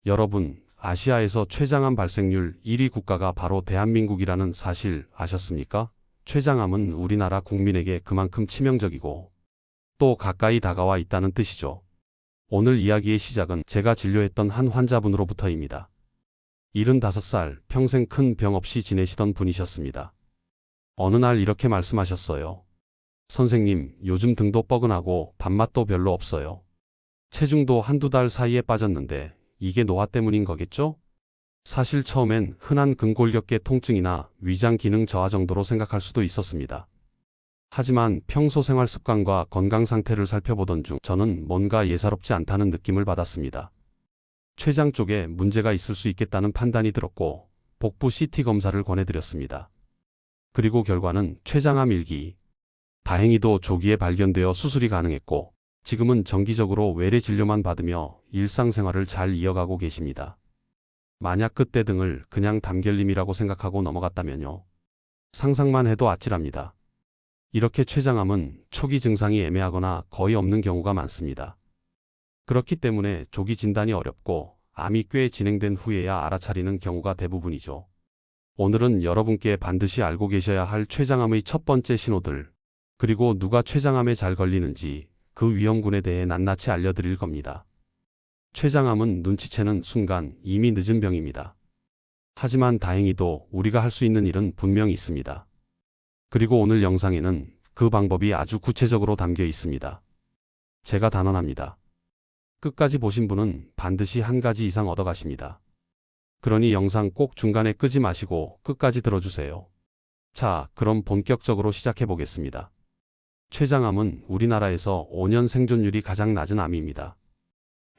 여러분, 아시아에서 췌장암 발생률 1위 국가가 바로 대한민국이라는 사실 아셨습니까? 췌장암은 우리나라 국민에게 그만큼 치명적이고 또 가까이 다가와 있다는 뜻이죠. 오늘 이야기의 시작은 제가 진료했던 한 환자분으로부터입니다. 75살, 평생 큰 병 없이 지내시던 분이셨습니다. 어느 날 이렇게 말씀하셨어요. 선생님, 요즘 등도 뻐근하고 밥맛도 별로 없어요. 체중도 한두 달 사이에 빠졌는데 이게 노화 때문인 거겠죠? 사실 처음엔 흔한 근골격계 통증이나 위장 기능 저하 정도로 생각할 수도 있었습니다. 하지만 평소 생활 습관과 건강 상태를 살펴보던 중 저는 뭔가 예사롭지 않다는 느낌을 받았습니다. 췌장 쪽에 문제가 있을 수 있겠다는 판단이 들었고 복부 CT 검사를 권해드렸습니다. 그리고 결과는 췌장암 1기. 다행히도 조기에 발견되어 수술이 가능했고 지금은 정기적으로 외래 진료만 받으며 일상생활을 잘 이어가고 계십니다. 만약 그때 등을 그냥 담결림이라고 생각하고 넘어갔다면요. 상상만 해도 아찔합니다. 이렇게 췌장암은 초기 증상이 애매하거나 거의 없는 경우가 많습니다. 그렇기 때문에 조기 진단이 어렵고 암이 꽤 진행된 후에야 알아차리는 경우가 대부분이죠. 오늘은 여러분께 반드시 알고 계셔야 할 췌장암의 첫 번째 신호들, 그리고 누가 췌장암에 잘 걸리는지 그 위험군에 대해 낱낱이 알려드릴 겁니다. 췌장암은 눈치채는 순간 이미 늦은 병입니다. 하지만 다행히도 우리가 할 수 있는 일은 분명히 있습니다. 그리고 오늘 영상에는 그 방법이 아주 구체적으로 담겨 있습니다. 제가 단언합니다. 끝까지 보신 분은 반드시 한 가지 이상 얻어가십니다. 그러니 영상 꼭 중간에 끄지 마시고 끝까지 들어주세요. 자, 그럼 본격적으로 시작해 보겠습니다. 췌장암은 우리나라에서 5년 생존율이 가장 낮은 암입니다.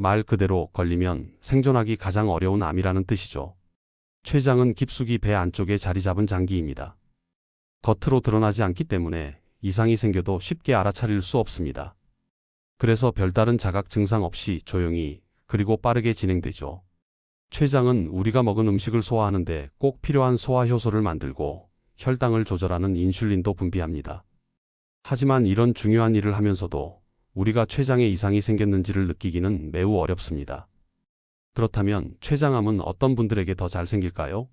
말 그대로 걸리면 생존하기 가장 어려운 암이라는 뜻이죠. 췌장은 깊숙이 배 안쪽에 자리 잡은 장기입니다. 겉으로 드러나지 않기 때문에 이상이 생겨도 쉽게 알아차릴 수 없습니다. 그래서 별다른 자각 증상 없이 조용히 그리고 빠르게 진행되죠. 췌장은 우리가 먹은 음식을 소화하는데 꼭 필요한 소화 효소를 만들고 혈당을 조절하는 인슐린도 분비합니다. 하지만 이런 중요한 일을 하면서도 우리가 췌장에 이상이 생겼는지를 느끼기는 매우 어렵습니다. 그렇다면 췌장암은 어떤 분들에게 더 잘 생길까요?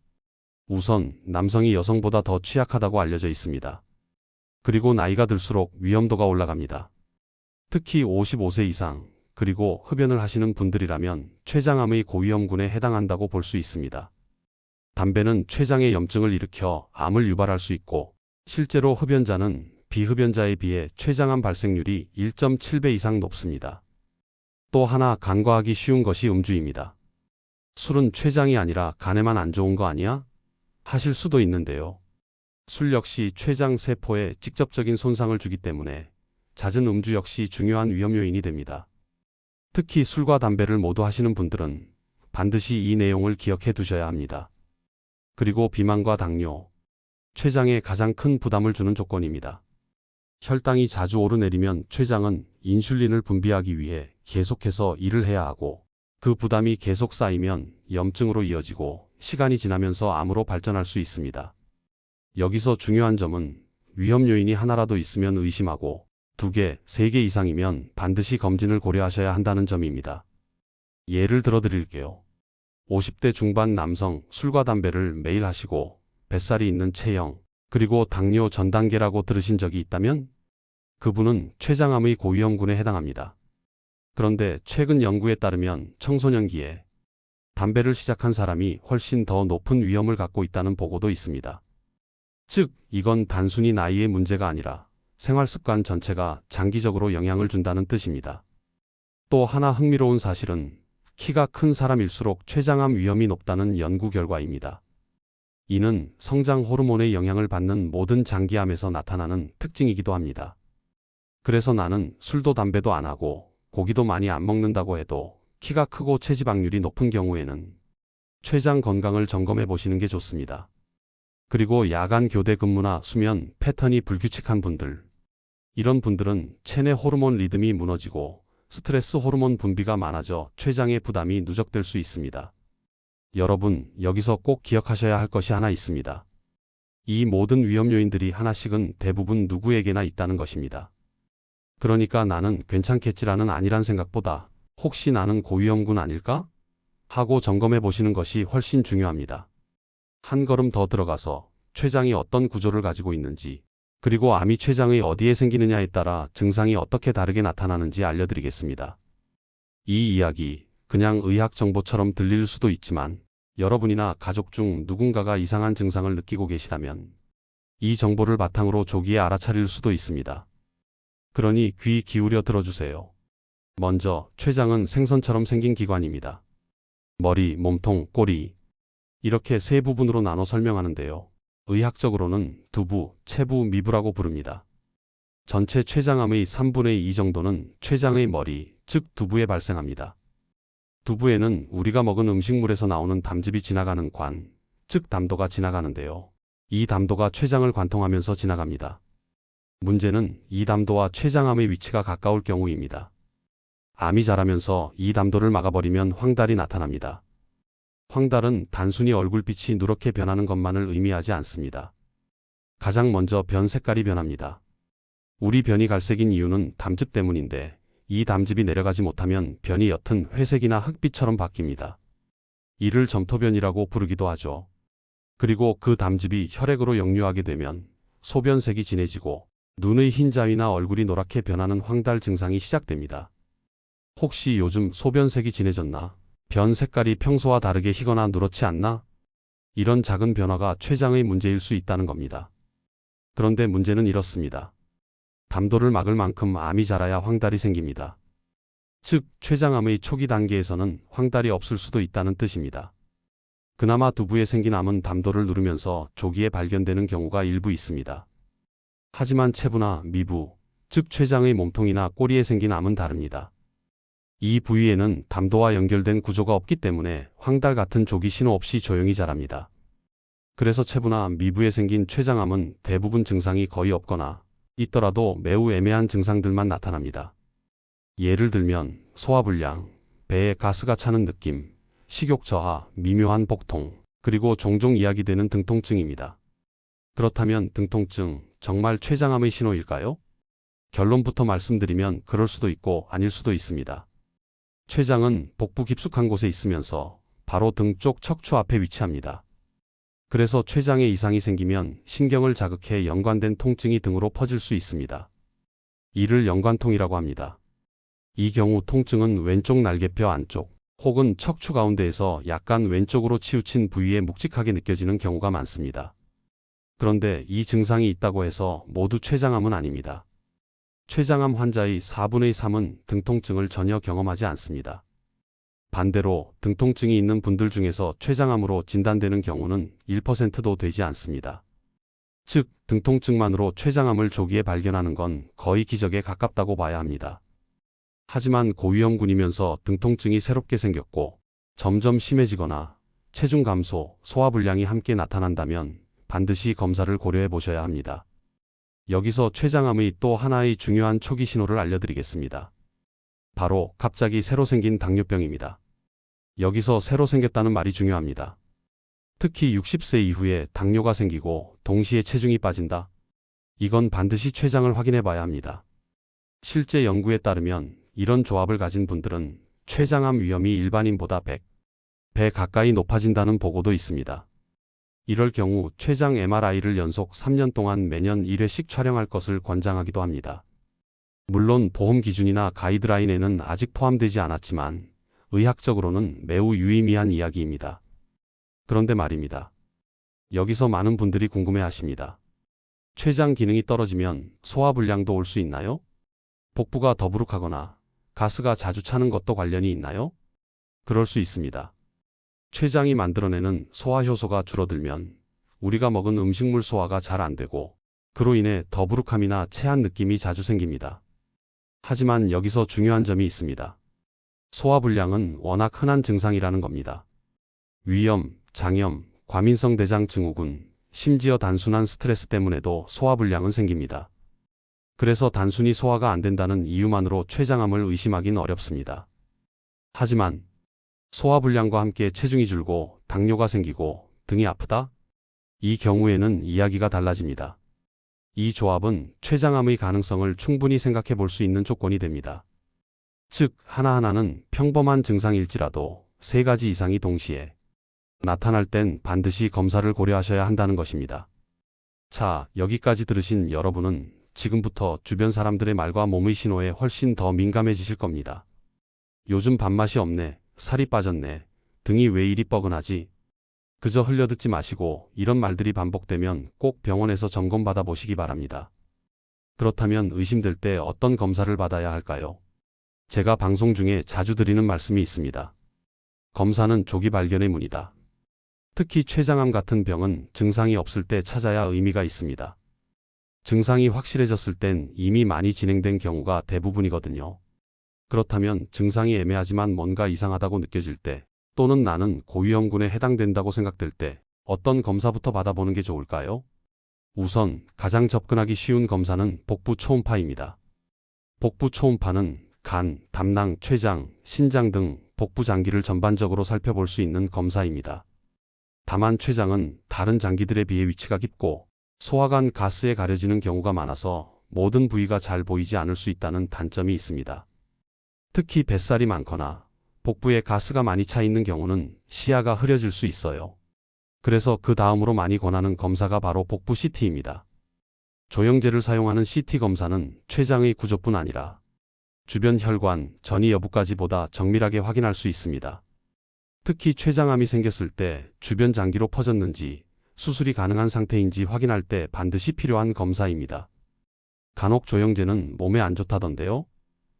우선 남성이 여성보다 더 취약하다고 알려져 있습니다. 그리고 나이가 들수록 위험도가 올라갑니다. 특히 55세 이상, 그리고 흡연을 하시는 분들이라면 췌장암의 고위험군에 해당한다고 볼 수 있습니다. 담배는 췌장에 염증을 일으켜 암을 유발할 수 있고 실제로 흡연자는 비흡연자에 비해 췌장암 발생률이 1.7배 이상 높습니다. 또 하나 간과하기 쉬운 것이 음주입니다. 술은 췌장이 아니라 간에만 안 좋은 거 아니야? 하실 수도 있는데요. 술 역시 췌장 세포에 직접적인 손상을 주기 때문에 잦은 음주 역시 중요한 위험 요인이 됩니다. 특히 술과 담배를 모두 하시는 분들은 반드시 이 내용을 기억해 두셔야 합니다. 그리고 비만과 당뇨, 췌장에 가장 큰 부담을 주는 조건입니다. 혈당이 자주 오르내리면 췌장은 인슐린을 분비하기 위해 계속해서 일을 해야 하고 그 부담이 계속 쌓이면 염증으로 이어지고 시간이 지나면서 암으로 발전할 수 있습니다. 여기서 중요한 점은 위험 요인이 하나라도 있으면 의심하고 2개, 3개 이상이면 반드시 검진을 고려하셔야 한다는 점입니다. 예를 들어 드릴게요. 50대 중반 남성, 술과 담배를 매일 하시고 뱃살이 있는 체형, 그리고 당뇨 전 단계라고 들으신 적이 있다면 그분은 췌장암의 고위험군에 해당합니다. 그런데 최근 연구에 따르면 청소년기에 담배를 시작한 사람이 훨씬 더 높은 위험을 갖고 있다는 보고도 있습니다. 즉, 이건 단순히 나이의 문제가 아니라 생활 습관 전체가 장기적으로 영향을 준다는 뜻입니다. 또 하나 흥미로운 사실은 키가 큰 사람일수록 췌장암 위험이 높다는 연구 결과입니다. 이는 성장 호르몬의 영향을 받는 모든 장기암에서 나타나는 특징이기도 합니다. 그래서 나는 술도 담배도 안 하고 고기도 많이 안 먹는다고 해도 키가 크고 체지방률이 높은 경우에는 췌장 건강을 점검해 보시는 게 좋습니다. 그리고 야간 교대 근무나 수면 패턴이 불규칙한 분들, 이런 분들은 체내 호르몬 리듬이 무너지고 스트레스 호르몬 분비가 많아져 췌장의 부담이 누적될 수 있습니다. 여러분, 여기서 꼭 기억하셔야 할 것이 하나 있습니다. 이 모든 위험 요인들이 하나씩은 대부분 누구에게나 있다는 것입니다. 그러니까 나는 괜찮겠지라는 아니란 생각보다 혹시 나는 고위험군 아닐까? 하고 점검해 보시는 것이 훨씬 중요합니다. 한 걸음 더 들어가서 췌장이 어떤 구조를 가지고 있는지, 그리고 암이 췌장의 어디에 생기느냐에 따라 증상이 어떻게 다르게 나타나는지 알려드리겠습니다. 이 이야기 그냥 의학 정보처럼 들릴 수도 있지만 여러분이나 가족 중 누군가가 이상한 증상을 느끼고 계시다면 이 정보를 바탕으로 조기에 알아차릴 수도 있습니다. 그러니 귀 기울여 들어주세요. 먼저 췌장은 생선처럼 생긴 기관입니다. 머리, 몸통, 꼬리 이렇게 세 부분으로 나눠 설명하는데요. 의학적으로는 두부, 체부, 미부라고 부릅니다. 전체 췌장암의 3분의 2 정도는 췌장의 머리, 즉 두부에 발생합니다. 두부에는 우리가 먹은 음식물에서 나오는 담즙이 지나가는 관, 즉 담도가 지나가는데요. 이 담도가 췌장을 관통하면서 지나갑니다. 문제는 이 담도와 췌장암의 위치가 가까울 경우입니다. 암이 자라면서 이 담도를 막아버리면 황달이 나타납니다. 황달은 단순히 얼굴빛이 누렇게 변하는 것만을 의미하지 않습니다. 가장 먼저 변 색깔이 변합니다. 우리 변이 갈색인 이유는 담즙 때문인데 이 담즙이 내려가지 못하면 변이 옅은 회색이나 흑빛처럼 바뀝니다. 이를 점토변이라고 부르기도 하죠. 그리고 그 담즙이 혈액으로 역류하게 되면 소변색이 진해지고 눈의 흰자위나 얼굴이 노랗게 변하는 황달 증상이 시작됩니다. 혹시 요즘 소변색이 진해졌나? 변 색깔이 평소와 다르게 희거나 누렇지 않나? 이런 작은 변화가 췌장의 문제일 수 있다는 겁니다. 그런데 문제는 이렇습니다. 담도를 막을 만큼 암이 자라야 황달이 생깁니다. 즉, 췌장암의 초기 단계에서는 황달이 없을 수도 있다는 뜻입니다. 그나마 두부에 생긴 암은 담도를 누르면서 조기에 발견되는 경우가 일부 있습니다. 하지만 체부나 미부, 즉 췌장의 몸통이나 꼬리에 생긴 암은 다릅니다. 이 부위에는 담도와 연결된 구조가 없기 때문에 황달 같은 조기 신호 없이 조용히 자랍니다. 그래서 체부나 미부에 생긴 췌장암은 대부분 증상이 거의 없거나 있더라도 매우 애매한 증상들만 나타납니다. 예를 들면 소화불량, 배에 가스가 차는 느낌, 식욕 저하, 미묘한 복통, 그리고 종종 이야기되는 등통증입니다. 그렇다면 등통증 정말 췌장암의 신호일까요? 결론부터 말씀드리면 그럴 수도 있고 아닐 수도 있습니다. 췌장은 복부 깊숙한 곳에 있으면서 바로 등 쪽 척추 앞에 위치합니다. 그래서 췌장에 이상이 생기면 신경을 자극해 연관된 통증이 등으로 퍼질 수 있습니다. 이를 연관통이라고 합니다. 이 경우 통증은 왼쪽 날개뼈 안쪽 혹은 척추 가운데에서 약간 왼쪽으로 치우친 부위에 묵직하게 느껴지는 경우가 많습니다. 그런데 이 증상이 있다고 해서 모두 췌장암은 아닙니다. 췌장암 환자의 4분의 3은 등통증을 전혀 경험하지 않습니다. 반대로 등통증이 있는 분들 중에서 췌장암으로 진단되는 경우는 1%도 되지 않습니다. 즉, 등통증만으로 췌장암을 조기에 발견하는 건 거의 기적에 가깝다고 봐야 합니다. 하지만 고위험군이면서 등통증이 새롭게 생겼고 점점 심해지거나 체중 감소, 소화불량이 함께 나타난다면 반드시 검사를 고려해 보셔야 합니다. 여기서 췌장암의 또 하나의 중요한 초기 신호를 알려드리겠습니다. 바로 갑자기 새로 생긴 당뇨병입니다. 여기서 새로 생겼다는 말이 중요합니다. 특히 60세 이후에 당뇨가 생기고 동시에 체중이 빠진다? 이건 반드시 췌장을 확인해 봐야 합니다. 실제 연구에 따르면 이런 조합을 가진 분들은 췌장암 위험이 일반인보다 100배 가까이 높아진다는 보고도 있습니다. 이럴 경우 췌장 MRI를 연속 3년 동안 매년 1회씩 촬영할 것을 권장하기도 합니다. 물론 보험 기준이나 가이드라인에는 아직 포함되지 않았지만 의학적으로는 매우 유의미한 이야기입니다. 그런데 말입니다. 여기서 많은 분들이 궁금해하십니다. 췌장 기능이 떨어지면 소화불량도 올 수 있나요? 복부가 더부룩하거나 가스가 자주 차는 것도 관련이 있나요? 그럴 수 있습니다. 췌장이 만들어내는 소화 효소가 줄어들면 우리가 먹은 음식물 소화가 잘 안 되고 그로 인해 더부룩함이나 체한 느낌이 자주 생깁니다. 하지만 여기서 중요한 점이 있습니다. 소화불량은 워낙 흔한 증상이라는 겁니다. 위염, 장염, 과민성 대장 증후군, 심지어 단순한 스트레스 때문에도 소화불량은 생깁니다. 그래서 단순히 소화가 안 된다는 이유만으로 췌장암을 의심하긴 어렵습니다. 하지만 소화불량과 함께 체중이 줄고 당뇨가 생기고 등이 아프다? 이 경우에는 이야기가 달라집니다. 이 조합은 췌장암의 가능성을 충분히 생각해 볼 수 있는 조건이 됩니다. 즉, 하나하나는 평범한 증상일지라도 세 가지 이상이 동시에 나타날 땐 반드시 검사를 고려하셔야 한다는 것입니다. 자, 여기까지 들으신 여러분은 지금부터 주변 사람들의 말과 몸의 신호에 훨씬 더 민감해지실 겁니다. 요즘 밥맛이 없네, 살이 빠졌네, 등이 왜 이리 뻐근하지? 그저 흘려듣지 마시고 이런 말들이 반복되면 꼭 병원에서 점검받아 보시기 바랍니다. 그렇다면 의심될 때 어떤 검사를 받아야 할까요? 제가 방송 중에 자주 드리는 말씀이 있습니다. 검사는 조기 발견의 문이다. 특히 췌장암 같은 병은 증상이 없을 때 찾아야 의미가 있습니다. 증상이 확실해졌을 땐 이미 많이 진행된 경우가 대부분이거든요. 그렇다면 증상이 애매하지만 뭔가 이상하다고 느껴질 때, 또는 나는 고위험군에 해당된다고 생각될 때 어떤 검사부터 받아보는 게 좋을까요? 우선 가장 접근하기 쉬운 검사는 복부 초음파입니다. 복부 초음파는 간, 담낭, 췌장, 신장 등 복부 장기를 전반적으로 살펴볼 수 있는 검사입니다. 다만 췌장은 다른 장기들에 비해 위치가 깊고 소화관 가스에 가려지는 경우가 많아서 모든 부위가 잘 보이지 않을 수 있다는 단점이 있습니다. 특히 뱃살이 많거나 복부에 가스가 많이 차 있는 경우는 시야가 흐려질 수 있어요. 그래서 그 다음으로 많이 권하는 검사가 바로 복부 CT입니다. 조영제를 사용하는 CT 검사는 췌장의 구조뿐 아니라 주변 혈관, 전이 여부까지 보다 정밀하게 확인할 수 있습니다. 특히 췌장암이 생겼을 때 주변 장기로 퍼졌는지 수술이 가능한 상태인지 확인할 때 반드시 필요한 검사입니다. 간혹 조영제는 몸에 안 좋다던데요?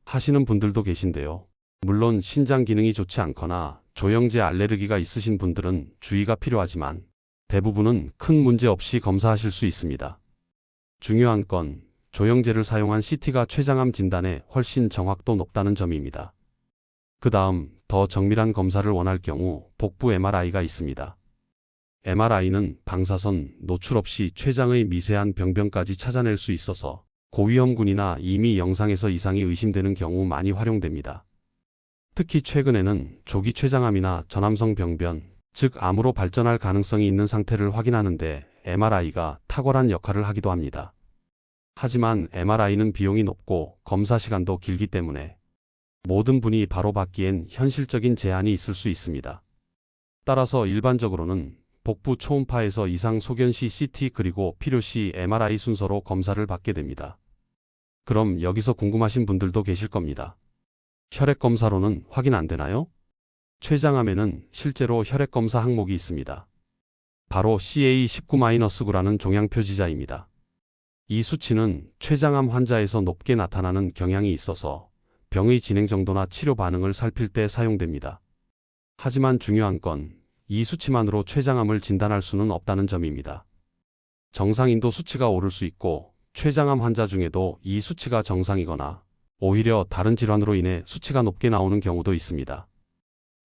하시는 분들도 계신데요. 물론 신장 기능이 좋지 않거나 조영제 알레르기가 있으신 분들은 주의가 필요하지만 대부분은 큰 문제 없이 검사하실 수 있습니다. 중요한 건 조영제를 사용한 CT가 췌장암 진단에 훨씬 정확도 높다는 점입니다. 그 다음 더 정밀한 검사를 원할 경우 복부 MRI가 있습니다. MRI는 방사선 노출 없이 췌장의 미세한 병변까지 찾아낼 수 있어서 고위험군이나 이미 영상에서 이상이 의심되는 경우 많이 활용됩니다. 특히 최근에는 조기 췌장암이나 전암성 병변, 즉 암으로 발전할 가능성이 있는 상태를 확인하는 데 MRI가 탁월한 역할을 하기도 합니다. 하지만 MRI는 비용이 높고 검사 시간도 길기 때문에 모든 분이 바로 받기엔 현실적인 제한이 있을 수 있습니다. 따라서 일반적으로는 복부 초음파에서 이상 소견 시 CT 그리고 필요시 MRI 순서로 검사를 받게 됩니다. 그럼 여기서 궁금하신 분들도 계실 겁니다. 혈액검사로는 확인 안 되나요? 췌장암에는 실제로 혈액검사 항목이 있습니다. 바로 CA19-9라는 종양 표지자입니다. 이 수치는 췌장암 환자에서 높게 나타나는 경향이 있어서 병의 진행 정도나 치료 반응을 살필 때 사용됩니다. 하지만 중요한 건 이 수치만으로 췌장암을 진단할 수는 없다는 점입니다. 정상인도 수치가 오를 수 있고 췌장암 환자 중에도 이 수치가 정상이거나 오히려 다른 질환으로 인해 수치가 높게 나오는 경우도 있습니다.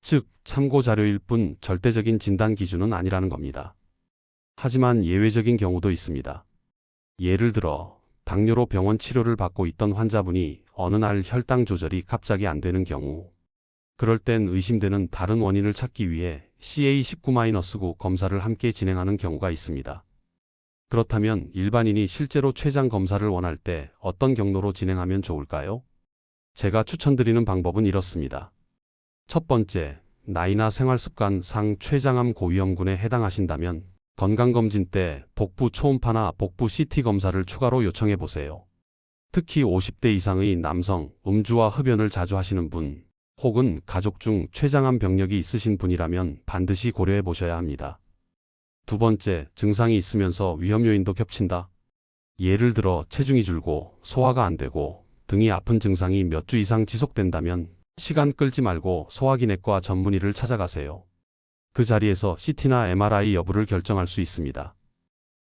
즉, 참고 자료일 뿐 절대적인 진단 기준은 아니라는 겁니다. 하지만 예외적인 경우도 있습니다. 예를 들어 당뇨로 병원 치료를 받고 있던 환자분이 어느 날 혈당 조절이 갑자기 안 되는 경우, 그럴 땐 의심되는 다른 원인을 찾기 위해 CA19-9 검사를 함께 진행하는 경우가 있습니다. 그렇다면 일반인이 실제로 췌장 검사를 원할 때 어떤 경로로 진행하면 좋을까요? 제가 추천드리는 방법은 이렇습니다. 첫 번째, 나이나 생활습관상 췌장암 고위험군에 해당하신다면 건강검진 때 복부 초음파나 복부 CT 검사를 추가로 요청해 보세요. 특히 50대 이상의 남성, 음주와 흡연을 자주 하시는 분, 혹은 가족 중 췌장암 병력이 있으신 분이라면 반드시 고려해 보셔야 합니다. 두 번째, 증상이 있으면서 위험 요인도 겹친다. 예를 들어 체중이 줄고 소화가 안 되고 등이 아픈 증상이 몇 주 이상 지속된다면 시간 끌지 말고 소화기내과 전문의를 찾아가세요. 그 자리에서 CT나 MRI 여부를 결정할 수 있습니다.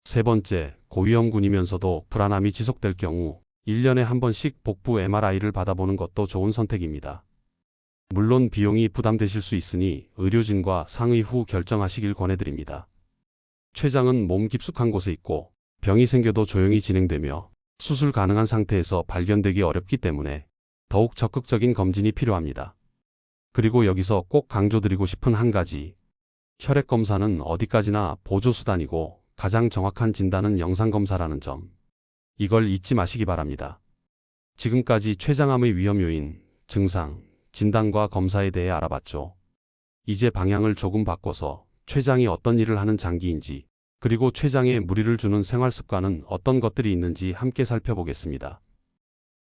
세 번째, 고위험군이면서도 불안함이 지속될 경우 1년에 한 번씩 복부 MRI를 받아보는 것도 좋은 선택입니다. 물론 비용이 부담되실 수 있으니 의료진과 상의 후 결정하시길 권해드립니다. 췌장은 몸 깊숙한 곳에 있고 병이 생겨도 조용히 진행되며 수술 가능한 상태에서 발견되기 어렵기 때문에 더욱 적극적인 검진이 필요합니다. 그리고 여기서 꼭 강조드리고 싶은 한 가지, 혈액검사는 어디까지나 보조수단이고 가장 정확한 진단은 영상검사라는 점, 이걸 잊지 마시기 바랍니다. 지금까지 췌장암의 위험 요인, 증상, 진단과 검사에 대해 알아봤죠. 이제 방향을 조금 바꿔서 췌장이 어떤 일을 하는 장기인지, 그리고 췌장에 무리를 주는 생활 습관은 어떤 것들이 있는지 함께 살펴보겠습니다.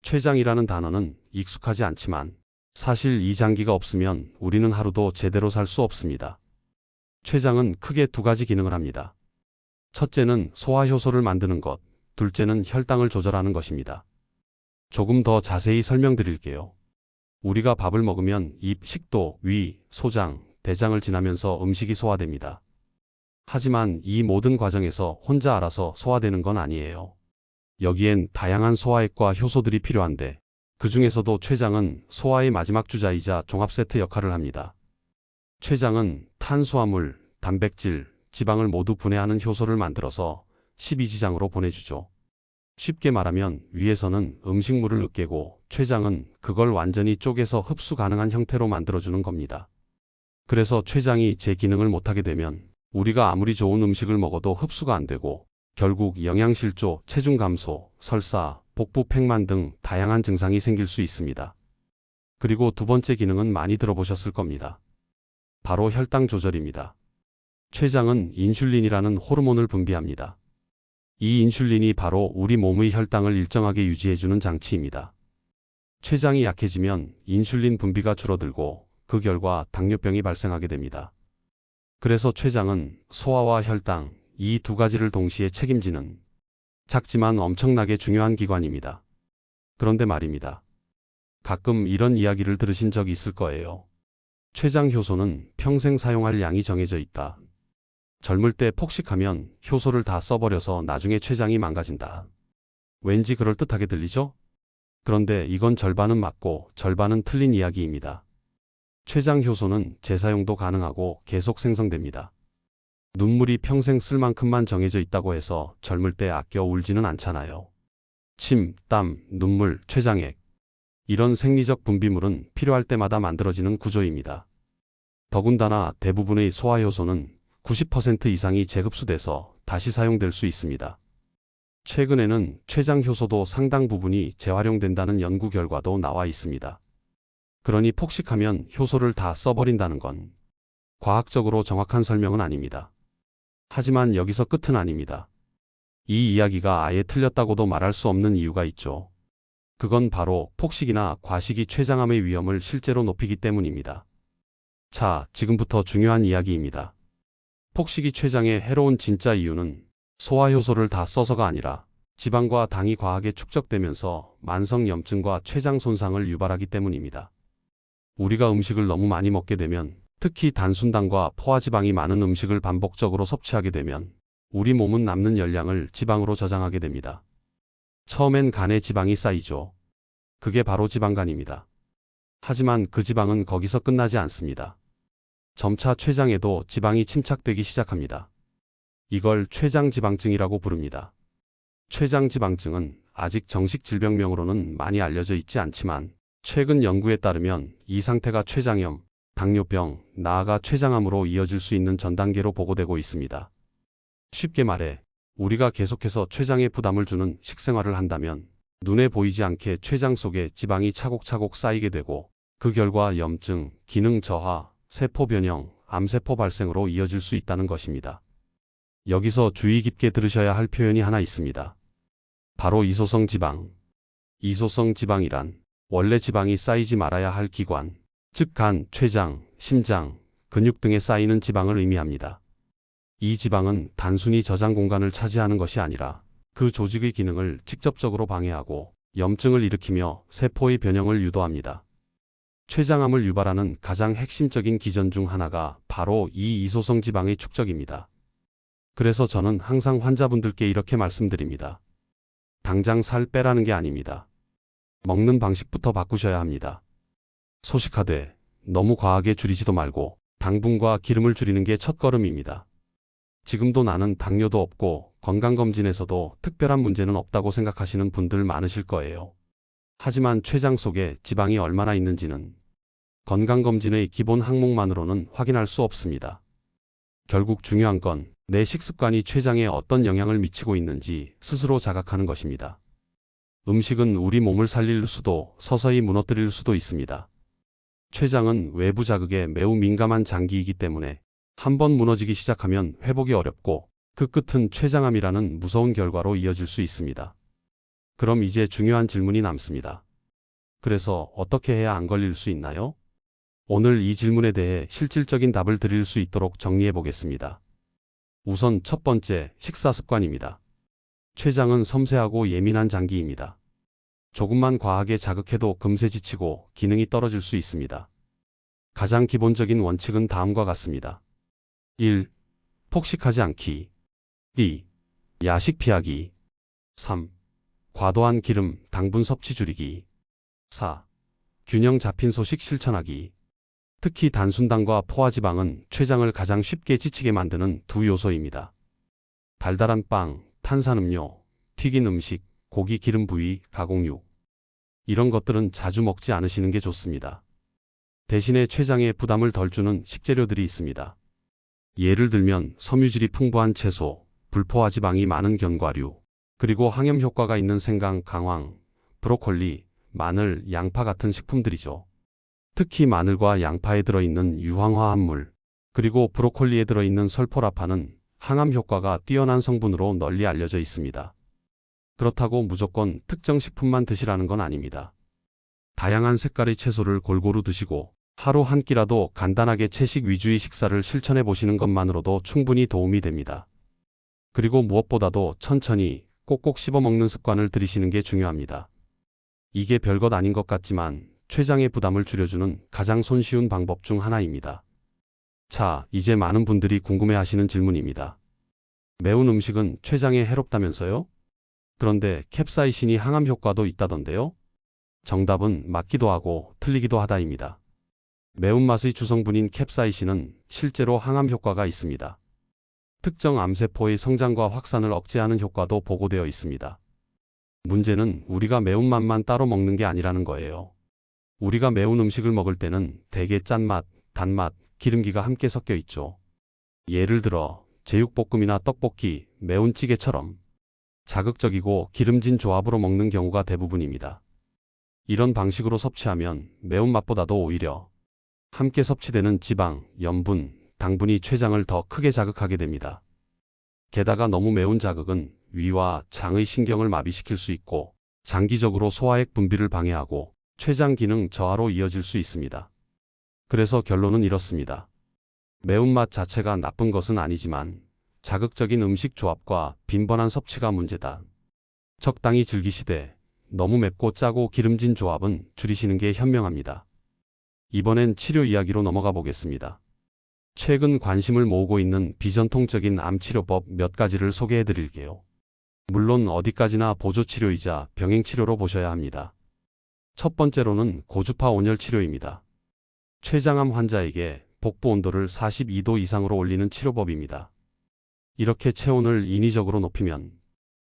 췌장이라는 단어는 익숙하지 않지만 사실 이 장기가 없으면 우리는 하루도 제대로 살 수 없습니다. 췌장은 크게 두 가지 기능을 합니다. 첫째는 소화효소를 만드는 것, 둘째는 혈당을 조절하는 것입니다. 조금 더 자세히 설명드릴게요. 우리가 밥을 먹으면 입, 식도, 위, 소장, 대장을 지나면서 음식이 소화됩니다. 하지만 이 모든 과정에서 혼자 알아서 소화되는 건 아니에요. 여기엔 다양한 소화액과 효소들이 필요한데 그 중에서도 췌장은 소화의 마지막 주자이자 종합세트 역할을 합니다. 췌장은 탄수화물, 단백질, 지방을 모두 분해하는 효소를 만들어서 십이지장으로 보내주죠. 쉽게 말하면 위에서는 음식물을 으깨고 췌장은 그걸 완전히 쪼개서 흡수 가능한 형태로 만들어주는 겁니다. 그래서 췌장이 제 기능을 못하게 되면 우리가 아무리 좋은 음식을 먹어도 흡수가 안 되고 결국 영양실조, 체중 감소, 설사, 복부 팽만 등 다양한 증상이 생길 수 있습니다. 그리고 두 번째 기능은 많이 들어보셨을 겁니다. 바로 혈당 조절입니다. 췌장은 인슐린이라는 호르몬을 분비합니다. 이 인슐린이 바로 우리 몸의 혈당을 일정하게 유지해주는 장치입니다. 췌장이 약해지면 인슐린 분비가 줄어들고 그 결과 당뇨병이 발생하게 됩니다. 그래서 췌장은 소화와 혈당, 이 두 가지를 동시에 책임지는 작지만 엄청나게 중요한 기관입니다. 그런데 말입니다. 가끔 이런 이야기를 들으신 적 있을 거예요. 췌장 효소는 평생 사용할 양이 정해져 있다. 젊을 때 폭식하면 효소를 다 써버려서 나중에 췌장이 망가진다. 왠지 그럴듯하게 들리죠? 그런데 이건 절반은 맞고 절반은 틀린 이야기입니다. 췌장 효소는 재사용도 가능하고 계속 생성됩니다. 눈물이 평생 쓸 만큼만 정해져 있다고 해서 젊을 때 아껴 울지는 않잖아요. 침, 땀, 눈물, 췌장액. 이런 생리적 분비물은 필요할 때마다 만들어지는 구조입니다. 더군다나 대부분의 소화효소는 90% 이상이 재흡수돼서 다시 사용될 수 있습니다. 최근에는 췌장 효소도 상당 부분이 재활용된다는 연구 결과도 나와 있습니다. 그러니 폭식하면 효소를 다 써버린다는 건 과학적으로 정확한 설명은 아닙니다. 하지만 여기서 끝은 아닙니다. 이 이야기가 아예 틀렸다고도 말할 수 없는 이유가 있죠. 그건 바로 폭식이나 과식이 췌장암의 위험을 실제로 높이기 때문입니다. 자, 지금부터 중요한 이야기입니다. 폭식이 췌장에 해로운 진짜 이유는 소화효소를 다 써서가 아니라 지방과 당이 과하게 축적되면서 만성염증과 췌장 손상을 유발하기 때문입니다. 우리가 음식을 너무 많이 먹게 되면, 특히 단순당과 포화지방이 많은 음식을 반복적으로 섭취하게 되면 우리 몸은 남는 열량을 지방으로 저장하게 됩니다. 처음엔 간에 지방이 쌓이죠. 그게 바로 지방간입니다. 하지만 그 지방은 거기서 끝나지 않습니다. 점차 췌장에도 지방이 침착되기 시작합니다. 이걸 췌장지방증이라고 부릅니다. 췌장지방증은 아직 정식 질병명으로는 많이 알려져 있지 않지만 최근 연구에 따르면 이 상태가 췌장염, 당뇨병, 나아가 췌장암으로 이어질 수 있는 전 단계로 보고되고 있습니다. 쉽게 말해 우리가 계속해서 췌장에 부담을 주는 식생활을 한다면 눈에 보이지 않게 췌장 속에 지방이 차곡차곡 쌓이게 되고 그 결과 염증, 기능 저하, 세포 변형, 암세포 발생으로 이어질 수 있다는 것입니다. 여기서 주의 깊게 들으셔야 할 표현이 하나 있습니다. 바로 이소성 지방. 이소성 지방이란 원래 지방이 쌓이지 말아야 할 기관, 즉 간, 췌장, 심장, 근육 등에 쌓이는 지방을 의미합니다. 이 지방은 단순히 저장 공간을 차지하는 것이 아니라 그 조직의 기능을 직접적으로 방해하고 염증을 일으키며 세포의 변형을 유도합니다. 췌장암을 유발하는 가장 핵심적인 기전 중 하나가 바로 이 이소성 지방의 축적입니다. 그래서 저는 항상 환자분들께 이렇게 말씀드립니다. 당장 살 빼라는 게 아닙니다. 먹는 방식부터 바꾸셔야 합니다. 소식하되 너무 과하게 줄이지도 말고 당분과 기름을 줄이는 게 첫걸음입니다. 지금도 나는 당뇨도 없고 건강검진에서도 특별한 문제는 없다고 생각하시는 분들 많으실 거예요. 하지만 췌장 속에 지방이 얼마나 있는지는 건강검진의 기본 항목만으로는 확인할 수 없습니다. 결국 중요한 건 내 식습관이 췌장에 어떤 영향을 미치고 있는지 스스로 자각하는 것입니다. 음식은 우리 몸을 살릴 수도 서서히 무너뜨릴 수도 있습니다. 췌장은 외부 자극에 매우 민감한 장기이기 때문에 한번 무너지기 시작하면 회복이 어렵고 그 끝은 췌장암이라는 무서운 결과로 이어질 수 있습니다. 그럼 이제 중요한 질문이 남습니다. 그래서 어떻게 해야 안 걸릴 수 있나요? 오늘 이 질문에 대해 실질적인 답을 드릴 수 있도록 정리해 보겠습니다. 우선 첫 번째, 식사 습관입니다. 췌장은 섬세하고 예민한 장기입니다. 조금만 과하게 자극해도 금세 지치고 기능이 떨어질 수 있습니다. 가장 기본적인 원칙은 다음과 같습니다. 1. 폭식하지 않기. 2. 야식 피하기. 3. 과도한 기름, 당분 섭취 줄이기. 4. 균형 잡힌 소식 실천하기. 특히 단순당과 포화지방은 췌장을 가장 쉽게 지치게 만드는 두 요소입니다. 달달한 빵, 탄산음료, 튀긴 음식, 고기 기름 부위, 가공육. 이런 것들은 자주 먹지 않으시는 게 좋습니다. 대신에 췌장에 부담을 덜 주는 식재료들이 있습니다. 예를 들면 섬유질이 풍부한 채소, 불포화지방이 많은 견과류, 그리고 항염 효과가 있는 생강, 강황, 브로콜리, 마늘, 양파 같은 식품들이죠. 특히 마늘과 양파에 들어있는 유황화합물, 그리고 브로콜리에 들어있는 설포라판은 항암 효과가 뛰어난 성분으로 널리 알려져 있습니다. 그렇다고 무조건 특정 식품만 드시라는 건 아닙니다. 다양한 색깔의 채소를 골고루 드시고 하루 한 끼라도 간단하게 채식 위주의 식사를 실천해 보시는 것만으로도 충분히 도움이 됩니다. 그리고 무엇보다도 천천히 꼭꼭 씹어 먹는 습관을 들이시는 게 중요합니다. 이게 별것 아닌 것 같지만 췌장의 부담을 줄여주는 가장 손쉬운 방법 중 하나입니다. 자, 이제 많은 분들이 궁금해하시는 질문입니다. 매운 음식은 췌장에 해롭다면서요? 그런데 캡사이신이 항암 효과도 있다던데요? 정답은 맞기도 하고 틀리기도 하다입니다. 매운맛의 주성분인 캡사이신은 실제로 항암 효과가 있습니다. 특정 암세포의 성장과 확산을 억제하는 효과도 보고되어 있습니다. 문제는 우리가 매운맛만 따로 먹는 게 아니라는 거예요. 우리가 매운 음식을 먹을 때는 대개 짠맛, 단맛, 기름기가 함께 섞여 있죠. 예를 들어 제육볶음이나 떡볶이, 매운 찌개처럼 자극적이고 기름진 조합으로 먹는 경우가 대부분입니다. 이런 방식으로 섭취하면 매운맛보다도 오히려 함께 섭취되는 지방, 염분, 당분이 췌장을 더 크게 자극하게 됩니다. 게다가 너무 매운 자극은 위와 장의 신경을 마비시킬 수 있고 장기적으로 소화액 분비를 방해하고 췌장 기능 저하로 이어질 수 있습니다. 그래서 결론은 이렇습니다. 매운맛 자체가 나쁜 것은 아니지만 자극적인 음식 조합과 빈번한 섭취가 문제다. 적당히 즐기시되 너무 맵고 짜고 기름진 조합은 줄이시는 게 현명합니다. 이번엔 치료 이야기로 넘어가 보겠습니다. 최근 관심을 모으고 있는 비전통적인 암치료법 몇 가지를 소개해 드릴게요. 물론 어디까지나 보조치료이자 병행치료로 보셔야 합니다. 첫 번째로는 고주파 온열 치료입니다. 췌장암 환자에게 복부 온도를 42도 이상으로 올리는 치료법입니다. 이렇게 체온을 인위적으로 높이면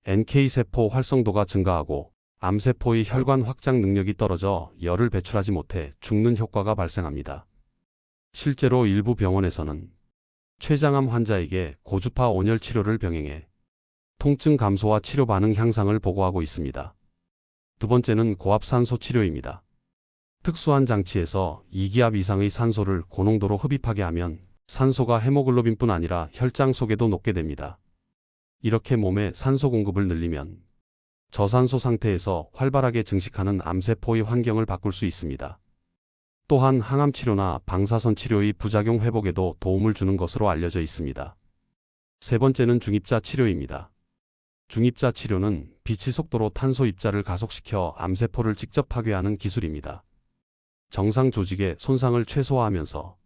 NK세포 활성도가 증가하고 암세포의 혈관 확장 능력이 떨어져 열을 배출하지 못해 죽는 효과가 발생합니다. 실제로 일부 병원에서는 췌장암 환자에게 고주파 온열 치료를 병행해 통증 감소와 치료 반응 향상을 보고하고 있습니다. 두 번째는 고압산소 치료입니다. 특수한 장치에서 2기압 이상의 산소를 고농도로 흡입하게 하면 산소가 헤모글로빈뿐 아니라 혈장 속에도 녹게 됩니다. 이렇게 몸에 산소 공급을 늘리면 저산소 상태에서 활발하게 증식하는 암세포의 환경을 바꿀 수 있습니다. 또한 항암 치료나 방사선 치료의 부작용 회복에도 도움을 주는 것으로 알려져 있습니다. 세 번째는 중입자 치료입니다. 중입자 치료는 빛의 속도로 탄소 입자를 가속시켜 암세포를 직접 파괴하는 기술입니다. 정상 조직의 손상을 최소화하면서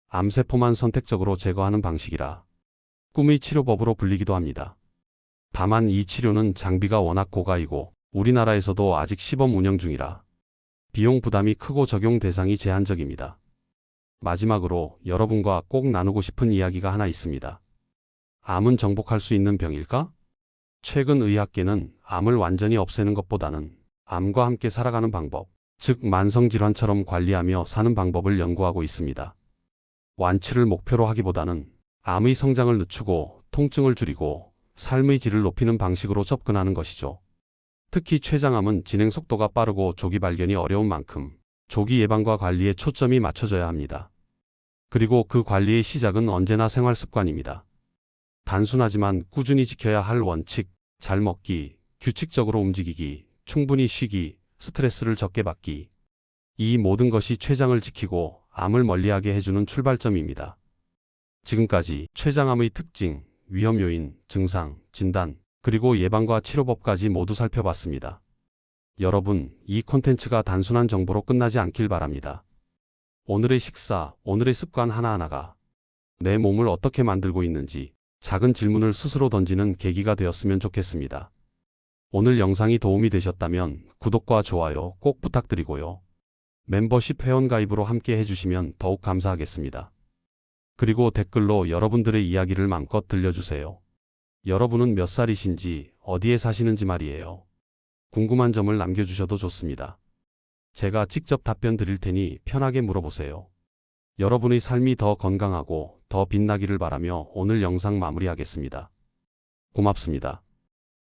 암세포만 선택적으로 제거하는 방식이라 꿈의 치료법으로 불리기도 합니다. 다만 이 치료는 장비가 워낙 고가이고 우리나라에서도 아직 시범 운영 중이라 비용 부담이 크고 적용 대상이 제한적입니다. 마지막으로 여러분과 꼭 나누고 싶은 이야기가 하나 있습니다. 암은 정복할 수 있는 병일까? 최근 의학계는 암을 완전히 없애는 것보다는 암과 함께 살아가는 방법, 즉 만성질환처럼 관리하며 사는 방법을 연구하고 있습니다. 완치를 목표로 하기보다는 암의 성장을 늦추고 통증을 줄이고 삶의 질을 높이는 방식으로 접근하는 것이죠. 특히 췌장암은 진행 속도가 빠르고 조기 발견이 어려운 만큼 조기 예방과 관리에 초점이 맞춰져야 합니다. 그리고 그 관리의 시작은 언제나 생활 습관입니다. 단순하지만 꾸준히 지켜야 할 원칙, 잘 먹기, 규칙적으로 움직이기, 충분히 쉬기, 스트레스를 적게 받기. 이 모든 것이 췌장을 지키고 암을 멀리하게 해주는 출발점입니다. 지금까지 췌장암의 특징, 위험 요인, 증상, 진단, 그리고 예방과 치료법까지 모두 살펴봤습니다. 여러분, 이 콘텐츠가 단순한 정보로 끝나지 않길 바랍니다. 오늘의 식사, 오늘의 습관 하나하나가 내 몸을 어떻게 만들고 있는지 작은 질문을 스스로 던지는 계기가 되었으면 좋겠습니다. 오늘 영상이 도움이 되셨다면 구독과 좋아요 꼭 부탁드리고요. 멤버십 회원가입으로 함께 해주시면 더욱 감사하겠습니다. 그리고 댓글로 여러분들의 이야기를 마음껏 들려주세요. 여러분은 몇 살이신지, 어디에 사시는지 말이에요. 궁금한 점을 남겨주셔도 좋습니다. 제가 직접 답변 드릴 테니 편하게 물어보세요. 여러분의 삶이 더 건강하고 더 빛나기를 바라며 오늘 영상 마무리하겠습니다. 고맙습니다.